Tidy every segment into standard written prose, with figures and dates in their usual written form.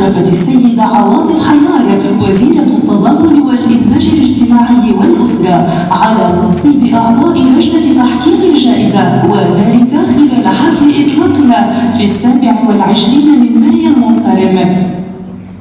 أشرفت السيدة عواطف حيار وزيرة التضامن والإدماج الاجتماعي والأسرة على تنصيب أعضاء لجنة تحكيم الجائزة، وذلك خلال حفل إطلاقها في 27 من مايو المنصرم.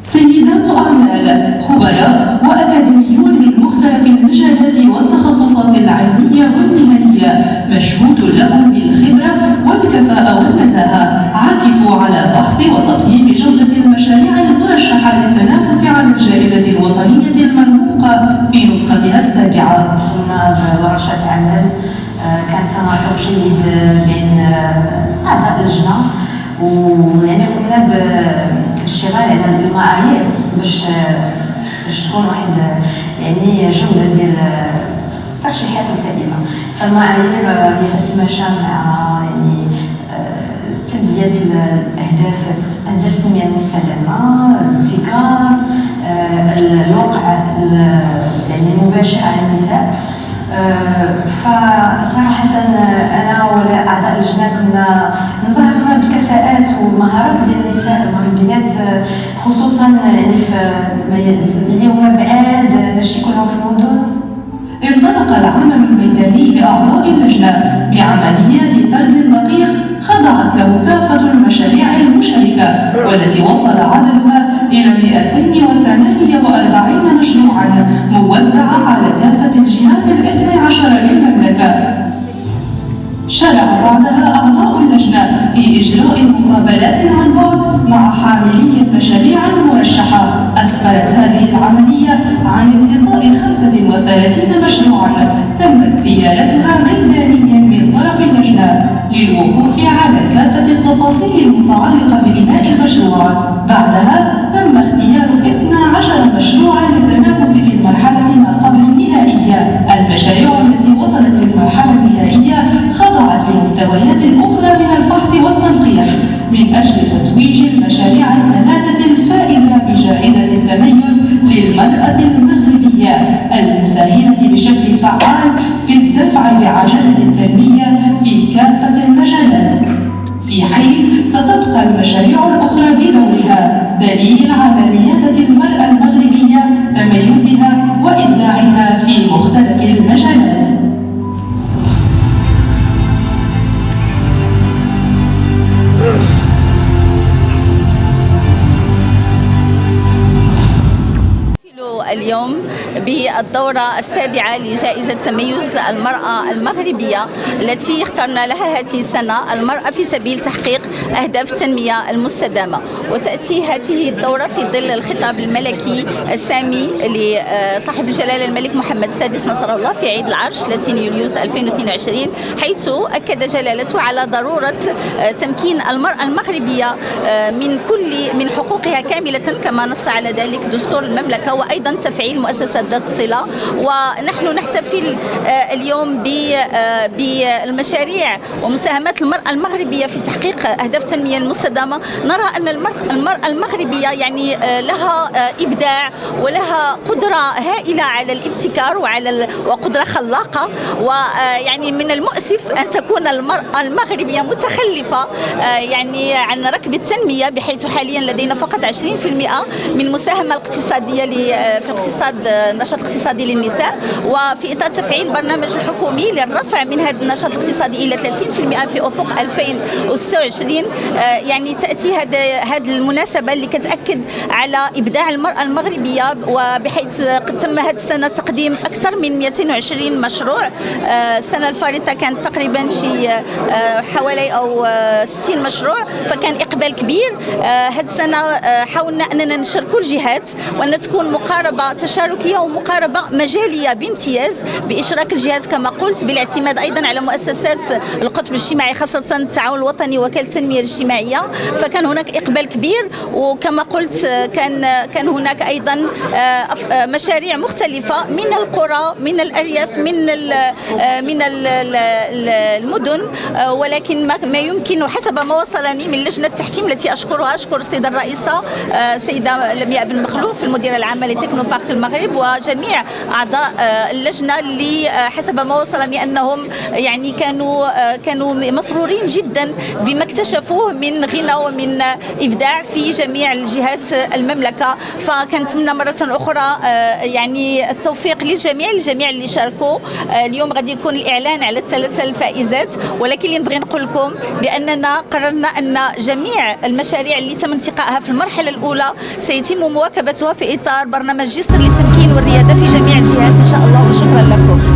سيدات أعمال، خبراء وأكاديميون من مختلف المجالات والتخصصات العلمية والمهنية مشهود لهم بالخبرة والكفاءة والنزاهة، عكفوا على فحص وتقييم جودة المشاريع المرشحة للتنافس على الجائزة الوطنية المرموقة في نسختها السابعة. قمنا بورشة عمل كان تناسق جيد بين أعضاء اللجنة، ويعني قمنا بالاشتغال على المعايير باش تكون واحد يعني جودة ديال الترشيحات الفائزة. فالمعايير هي تتماشى مع يعني تلبية الأهداف التنمية المستدامة، الابتكار، الوقع يعني المباشر على النساء. فصراحة أنا ولا أعضاء اللجنة كنا انبهرنا بالكفاءات والمهارات ديال النساء المغربيات، خصوصا يعني في اليوم بعاد ماشي كلهم في المدن. انطلق العمل الميداني بأعضاء اللجنة بعمليات فرز دقيق خضعت له كافة المشاريع المشاركة، والتي وصل عددها إلى 248 مشروعا موزعة على كافة الجهات 12 للمملكة. شرع بعدها أعضاء اللجنة في إجراء مقابلات عن بعد مع حاملي المشاريع المرشحة. أسفرت هذه العملية عن انتقاء 35 مشروعا تمت زيارتها ميدانيا من طرف اللجنة للوقوف على كافة التفاصيل المتعلقة ببناء المشروع. بعدها تم اختيار 12 مشروعا للتنافس في المرحلة ما قبل النهائية. المشاريع التي وصلت للمرحلة النهائية خضعت لمستويات أخرى من الفحص والتنقيح من أجل تتويج المشاريع الثلاثة الفائزة بجائزة التميز للمرأة المغربية المساهمة بشكل فعال في الدفع بعجلة التنمية في كافة المجالات، في حين ستبقى المشاريع الأخرى بدورها دليل على ريادة المرأة المغربية، تميزها وإبداعها في مختلف المجالات. اليوم بالدورة السابعة لجائزة تميز المرأة المغربية التي اخترنا لها هذه السنة المرأة في سبيل تحقيق أهداف التنمية المستدامة. وتأتي هذه الدورة في ظل الخطاب الملكي السامي لصاحب الجلالة الملك محمد السادس نصر الله في عيد العرش 30 يوليو 2022، حيث أكد جلالته على ضرورة تمكين المرأة المغربية من حقوقها كاملة كما نص على ذلك دستور المملكة، وأيضا تفعيل مؤسسات ذات الصلة. ونحن نحتفل اليوم بالمشاريع ومساهمات المرأة المغربية في تحقيق أهداف التنمية المستدامة. نرى أن المرأة المغربية يعني لها إبداع ولها قدرة هائلة على الابتكار وقدرة خلاقة، ويعني من المؤسف أن تكون المرأة المغربية متخلفة يعني عن ركب التنمية، بحيث حاليا لدينا فقط 20% من مساهمة الاقتصادية في الاقتصاد، النشاط الاقتصادي للنساء. وفي إطار تفعيل البرنامج الحكومي للرفع من هذا النشاط الاقتصادي إلى 30% في أفق 2026، يعني تأتي هذه المناسبة اللي كتأكد على إبداع المرأة المغربية، وبحيث قد تم هذه السنة تقديم أكثر من 220 مشروع. السنة الفارطة كانت تقريبا شي حوالي أو 60 مشروع، فكان إقبال كبير. هذه السنة حاولنا أننا نشاركوا الجهات وأن تكون مقاربة تشاركية ومقاربة مجالية بامتياز بإشراك الجهات كما قلت، بالاعتماد أيضا على مؤسسات القطب الاجتماعي خاصة التعاون الوطني وكالة التنمية الاجتماعية. فكان هناك إقبال كبير، وكما قلت كان هناك أيضا مشاريع مختلفة من القرى، من الأرياف، من المدن، ولكن ما يمكن حسب ما وصلني من لجنة التحكيم التي أشكرها، أشكر السيدة الرئيسة السيدة لمياء بن مخلوف المديرة العامة لتكنو بارك المغرب وجميع أعضاء اللجنة اللي حسب ما وصلني أنهم يعني كانوا مسرورين جدا بما اكتشفوا اكتشفوه من غنى ومن إبداع في جميع الجهات المملكة. فكنتمنى مرة أخرى يعني التوفيق للجميع اللي شاركوا. اليوم غادي يكون الإعلان على الثلاثة الفائزات، ولكن اللي نبغي نقول لكم بأننا قررنا أن جميع المشاريع اللي تم انتقائها في المرحلة الأولى سيتم مواكبتها في إطار برنامج جسر للتمكين والريادة في جميع الجهات إن شاء الله. وشكرا لكم.